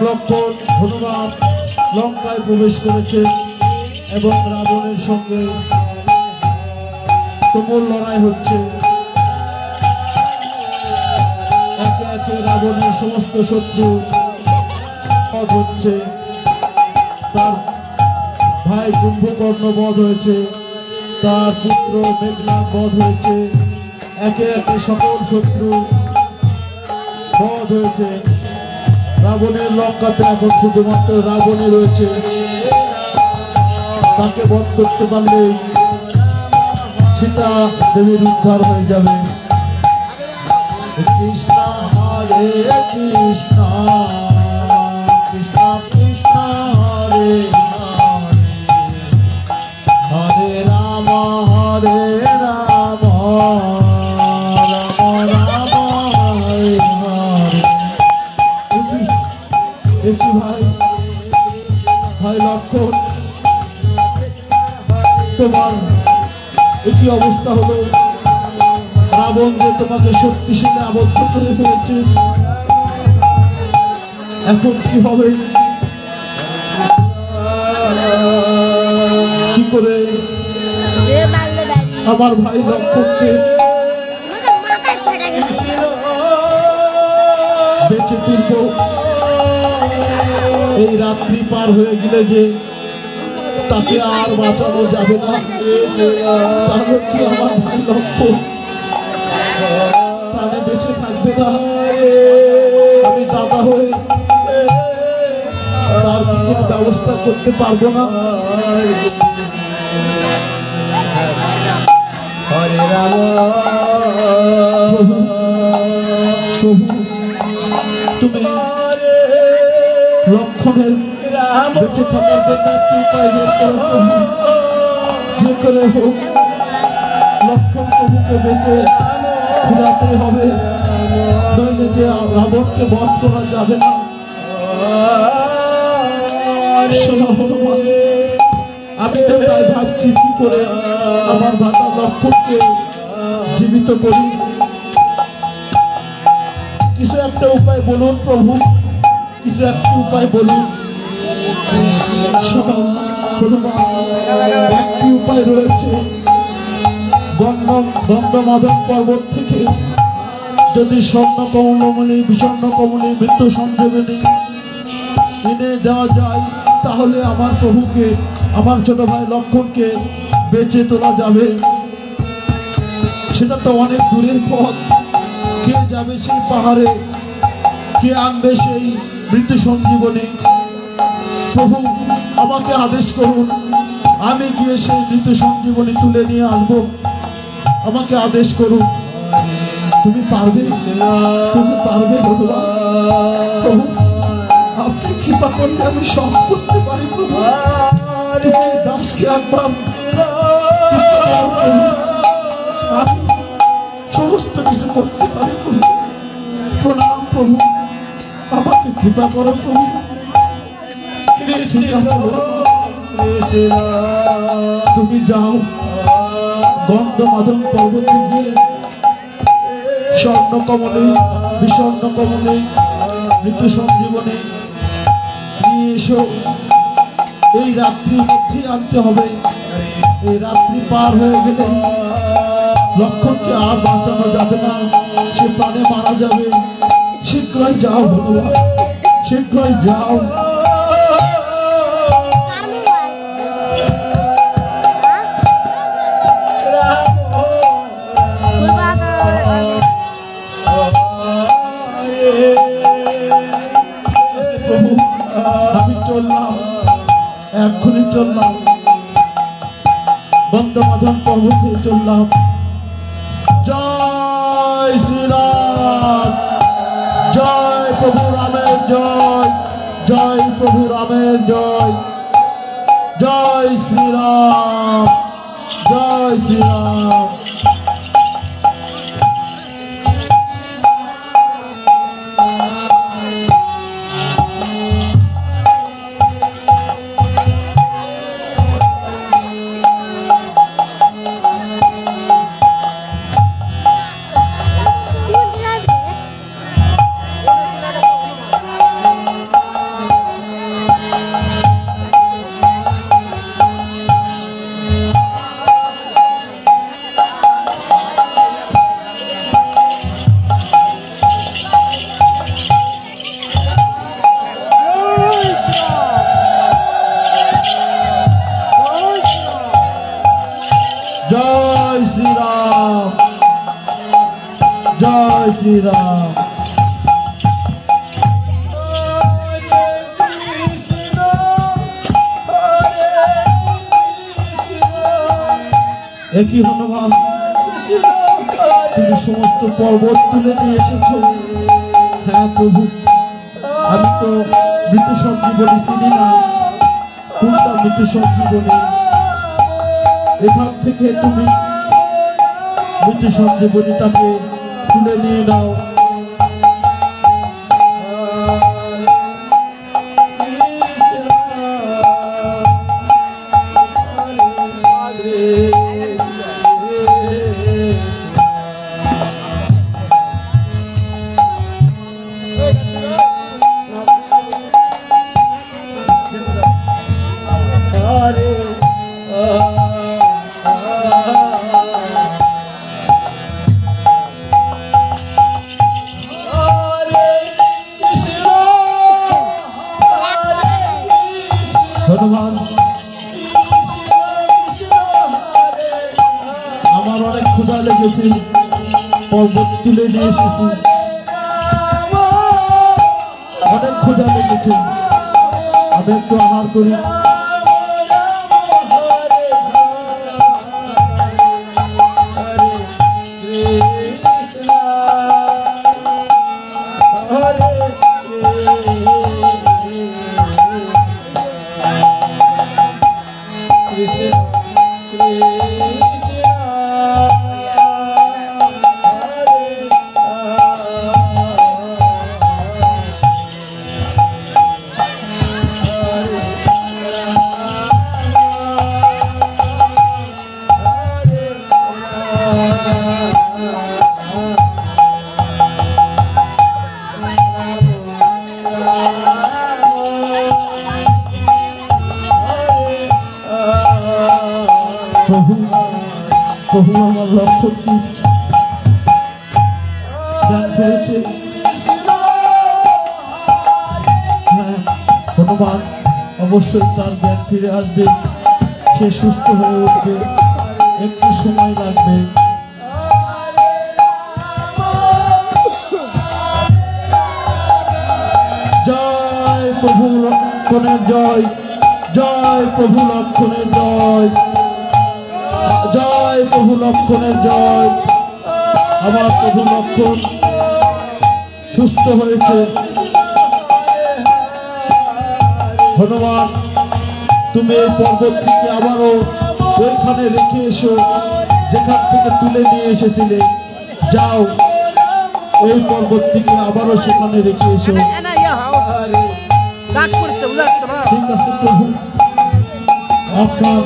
লক্ষণ হনুমান লঙ্কায় প্রবেশ করেছে এবং রাবণের সঙ্গে তুমুল লড়াই হচ্ছে। একে একে রাবণের সমস্ত শত্রু বধ হচ্ছে। তার ভাই কুম্ভকর্ণ বধ হয়েছে, তার পুত্র মেঘনাদ বধ হয়েছে, একে একে সকল শত্রু বধ হয়েছে। রাবণের লঙ্কাতে এখন শুধুমাত্র রাবণই রয়েছে। তাকে বধ করতে পারলে সীতা দেবীর উদ্ধার হয়ে যাবে। কৃষ্ণ হরে কৃষ্ণ কৃষ্ণ কৃষ্ণ হরে হরে রাম হরে রাম রাম রাম হরে হরে। একই ভাই ভাই লক্ষণ, তোমার একই অবস্থা হলো। রাবণ যে তোমাকে শক্তিশালী আবদ্ধ করে ফেলেছে, এখন কি হবে? কি করে আমার ভাই লক্ষণকে বেঁচে তুলব? এই রাত্রি পার হয়ে গেলে যে তাকে আর বাঁচানো যাবে না, তাহলে কি আমার ভাই লক্ষণ প্রাণে বেঁচে থাকবে না? আমি দাদা হয়ে তার কি কোনো ব্যবস্থা করতে পারবো না? তুমি লক্ষণের বেঁচে থাকার জন্য একটি উপায় বের করো। যে করে হোক লক্ষণ প্রভুকে বেঁচে ফিরাতে হবে, নইলে যে রাবণকে বধ করা যাবে না। আমি তো তাই ভাবছি কি করে আমার ভাতা লক্ষণকে জীবিত করি। কিছু একটা উপায় বলুন প্রভু, কিছু একটা উপায় বলুন। একটি উপায় রয়েছে, গন্ধমাদন পর্বত থেকে যদি স্বর্ণ কমলমণি বিষণ্ণ কমলী মৃত্যু সঞ্জীবনী এনে দেওয়া যায়, তাহলে আমার প্রভুকে, আমার ছোট ভাই লক্ষণকে বেঁচে তোলা যাবে। সেটা তো অনেক দূরের পথ। কে যাবে সেই পাহাড়ে? কে আনবে সেই মৃত্যু সঞ্জীবনী? প্রভু আমাকে আদেশ করুন, আমি গিয়ে সেই মৃত্যু সঞ্জীবনী তুলে নিয়ে আসবো। আমাকে আদেশ করুন। তুমি পারবে, তুমি পারবে ভগবান। প্রভু আপনি কৃপা করলে আমি সব করতে পারি। প্রভু তুমি দাসকে একবার আমি সমস্ত কিছু করতে পারি। প্রভু প্রণাম প্রভু, আমাকে কৃপা করো প্রভু। তুমি যাও গন্ধমাদন পর্বতে গিয়ে স্বর্ণ কমলী বিষণ্ণ কমলী মৃত্যু সঞ্জীবনী নিয়ে এসো। এই রাত্রির মধ্যে আনতে হবে। এই রাত্রি পার হয়ে গেলে লক্ষণকে আর বাঁচানো যাবে না, সে প্রাণে মারা যাবে। শীঘ্রই যাও ভগবান, শীঘ্রই যাও। প্রভু আমি চললাম, এক্ষুনি চললাম, গন্ধমাদন পর্বতে চললাম। জয় শ্রীরাম, জয় প্রভু রামের জয়, জয় প্রভু রামের জয়, জয় শ্রীরাম, জয় শ্রীরাম। জয় শ্রীরাম, জয় শ্রীরাম। একই হনুমান, তুমি সমস্ত পর্বত তুলে নিয়ে এসেছো। হ্যাঁ প্রভু, আমি তো মৃত সঞ্জীবনী চিনি না, কোনটা মৃত সঞ্জীবনী। এখান থেকে তুমি মৃত সঞ্জীবনীটাকে তুলে নিয়ে নাও। ধন্যবাদ। আমার অনেক ক্ষুধা লেগেছে, পর্বত তুলে নিয়ে এসেছি, অনেক ক্ষুধা লেগেছে, আমি একটু আহার করি। প্রভু, প্রভু আমার লক্ষ্য কি জ্ঞান ফিরেছে। হ্যাঁ হনুমান, অবশ্যই তার জ্ঞান ফিরে আসবে, সে সুস্থ হয়ে উঠবে, একটু সময় লাগবে। জয় প্রভু লক্ষণের জয়, জয় প্রভু লক্ষণের জয়, জয় প্রভু লক্ষণের জয়। আমার প্রভু লক্ষণ সুস্থ হয়েছে। হনুমান, তুমি এই পর্বতটিকে আবারও ওইখানে রেখে এসো যেখান থেকে তুলে নিয়ে এসেছিলে। যাও, ওই পর্বতটিকে আবারও সেখানে রেখে এসো। ঠিক আছে প্রভু, আপনার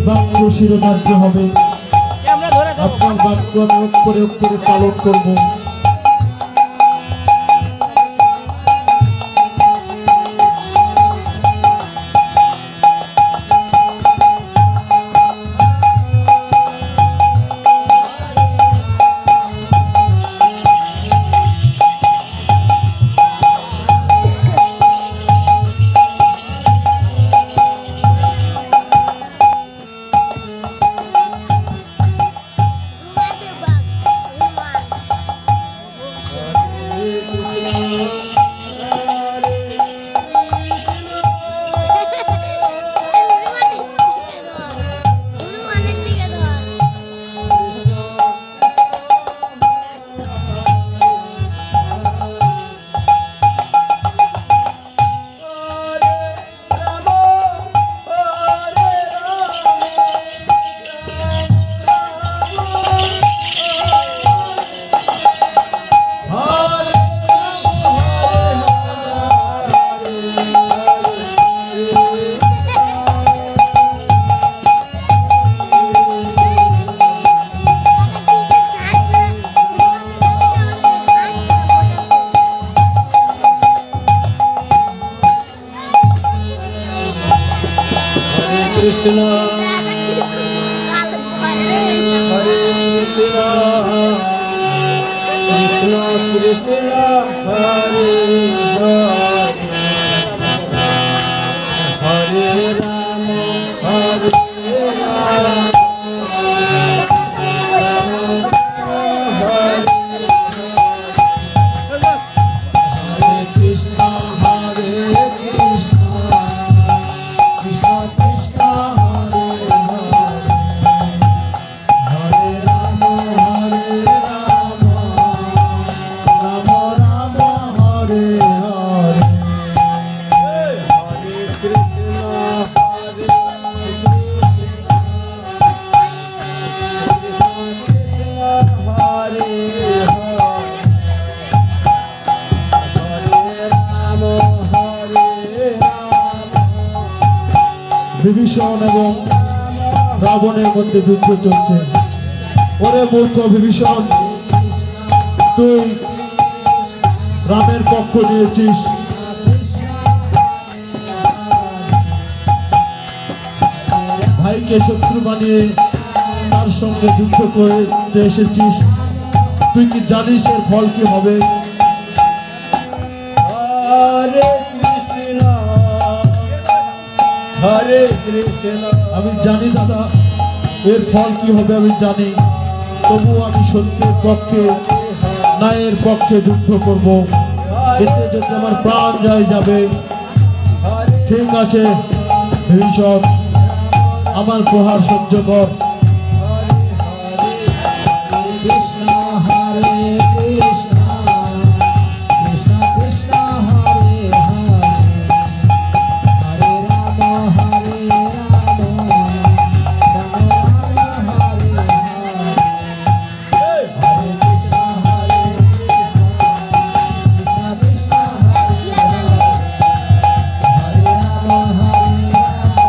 বাক্য শিরোধার্য হবে, আপনার বাক্য আমি অক্ষরে অক্ষরে পালন করব। Krishna, Hare Krishna, Krishna Krishna, Hare Hare, Hare Rama, Hare Rama, Bibhishan এবং রাবণের মধ্যে যুদ্ধ চলছে। ওরে মূর্খ বিভীষণ, তুই রামের পক্ষ নিয়েছিস, ভাইকে শত্রু বানিয়ে তার সঙ্গে যুদ্ধ করতে এসেছিস। তুই কি জানিস এর ফল কি হবে? হরে কৃষ্ণ হরে কৃষ্ণ। আমি জানি দাদা, এর ফল কি হবে আমি জানি, তবুও আমি সত্যের পক্ষে, ন্যায়ের পক্ষে যুদ্ধ করব। এতে যদি আমার প্রাণ যায় যাবে, ঠিক আছে বিভীষণ, আমার প্রহার সহ্য কর। কৃষ্ণ হরে কৃষ্ণ কৃষ্ণ কৃষ্ণ হরে হরে হরে রাম হরে রাম রাম রাম হরে হরে হরে কৃষ্ণ হরে কৃষ্ণ কৃষ্ণ কৃষ্ণ হরে হরে রাম হরে রাম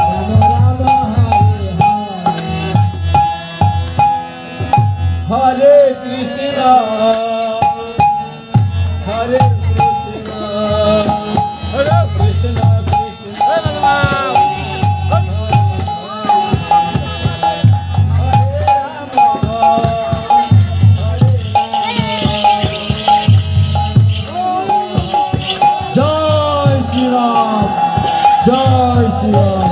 রাম রাম হরে হরে হরে কৃষ্ণ হরে কৃষ্ণ হরে কৃষ্ণ কৃষ্ণ রাম জয় শ্রীরাম, জয় শ্রীরাম।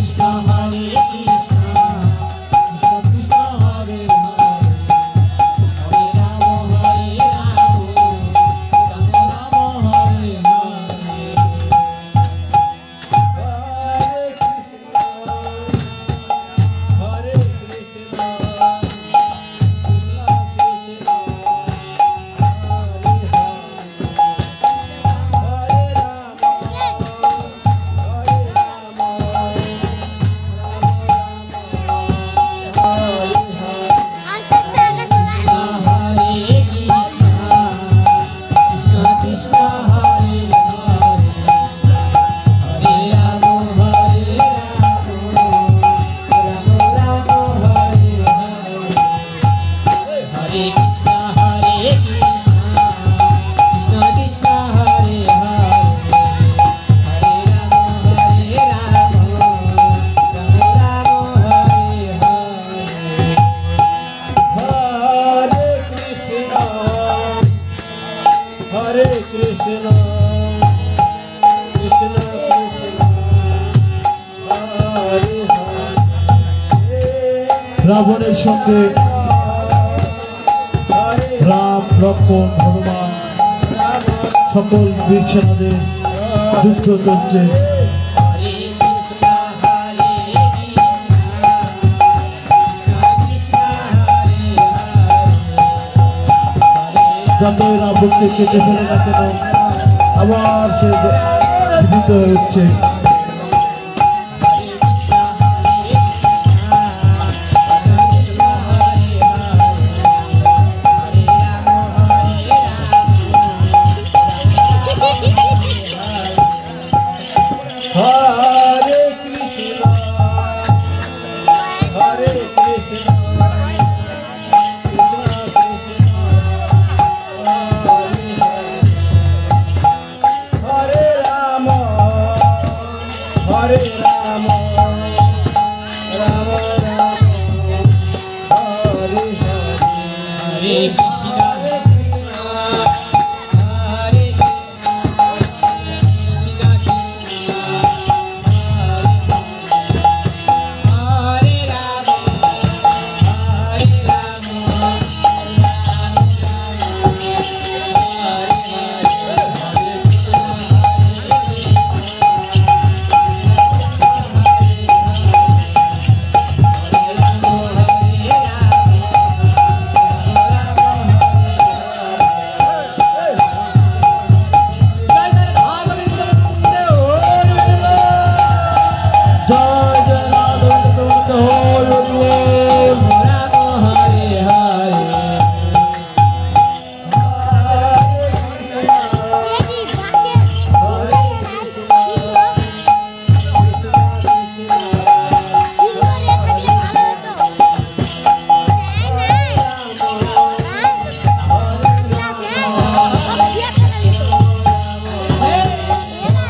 কৃষ্ণ হরে কৃষ্ণ রাবণের সঙ্গে রাম, লক্ষ্মণ, হনুমান সকল বীর সেনাদের যুদ্ধ চলছে। হরে কৃষ্ণ হরে যতই রাবণকে কেটে ফেলে না কেন আবার সে জীবিত হয়ে উঠছে। Hare Krishna, Hare Krishna, Krishna Krishna, Hare Rama, Hare Rama, Rama Rama, Hare Hare, Hare Krishna, Hare Krishna, Hare জয় জয় রাধা গোবিন্দ হরি বল।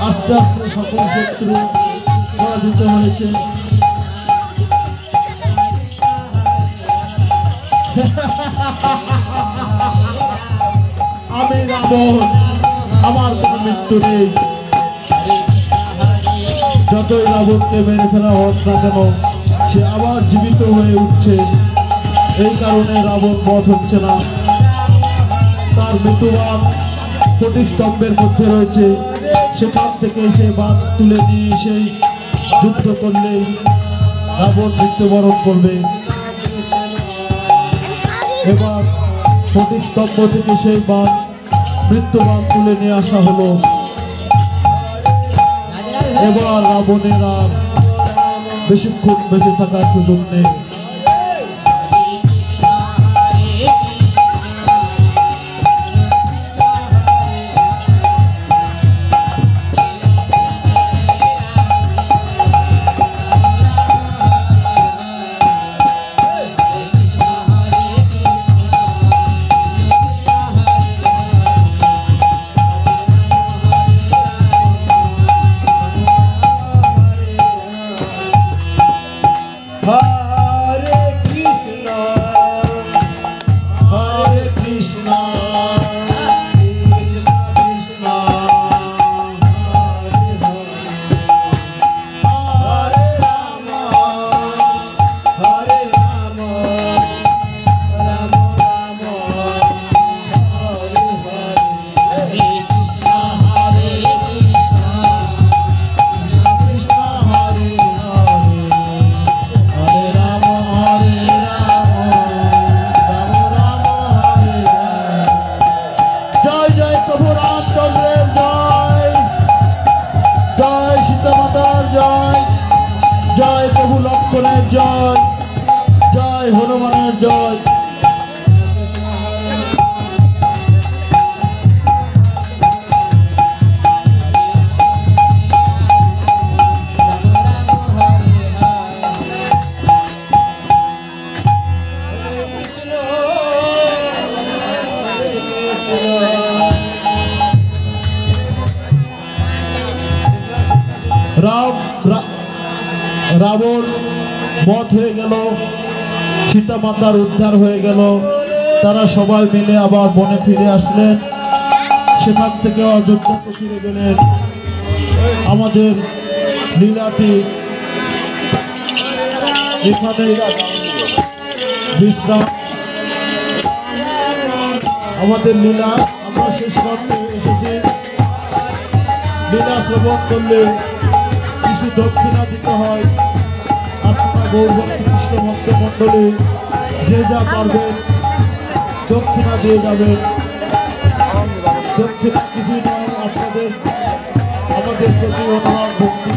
আস্তে আস্তে সকল শত্রু পরাজিত হয়েছে। আমি রাবণ, আমার কোনো মৃত্যু নেই। যতই রাবণকে মেরে ফেলা হোক না কেন সে আবার জীবিত হয়ে উঠছে। এই কারণে রাবণ বধ হচ্ছে না। তার মৃত্যুবান ফটিক স্তম্ভের মধ্যে রয়েছে, সেখান থেকে সে বাঁধ তুলে নিয়ে সেই যুদ্ধ করলেই রাবণ মৃত্যুবরণ করবে। এবার ফটিক স্তম্ভ থেকে সেই বাঁধ মৃত্যুবান তুলে নিয়ে আসা হলো। এবার রাবণের আর বেশিক্ষণ বেঁচে থাকার সুযোগ নেই। Hare Krishna, Hare Krishna, Krishna Krishna, Hare Hare, Hare Rama, Hare Rama, Rama Rama, Hare Hare, Hare Krishna, Hare Krishna, Krishna Hare Hare, Hare Rama, Hare Rama, Rama Rama, Hare Hare। জয় জয় প্রভু রামচন্দ্রের জয়, জয় সীতা মাতার জয়, জয় প্রভু লক্ষ্মণের জয়, জয় হনুমানের জয়। রাবণ বধ হয়ে গেল, সীতা মাতার উদ্ধার হয়ে গেল। তারা সবাই মিলে আবার বনে ফিরে আসলেন। সেখান থেকে অযোধ্যাতে ফিরে গেলেন। আমাদের লীলাটি এখানে বিশ্রাম। আমাদের লীলা আমরা শেষ করতে এসেছি। লীলা শ্রবণ করলে কিছু দক্ষিণা দিতে হয়। আপনারা গৌরভক্ত কৃষ্ণ ভক্ত মণ্ডলী যে যা পারবেন দক্ষিণা দিয়ে যাবেন। দক্ষিণা কিছুই নয়, আপনাদের আমাদের প্রতি অনুরাগ ভক্তি,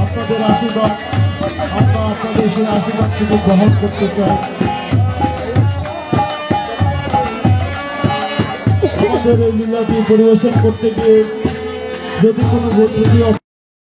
আপনাদের আশীর্বাদ। আমরা আপনাদের সেই আশীর্বাদটুকু গ্রহণ করতে চাই। আমাদের এই লীলাটি পরিবেশন করতে গিয়ে যদি কোনো ভুল ত্রুটি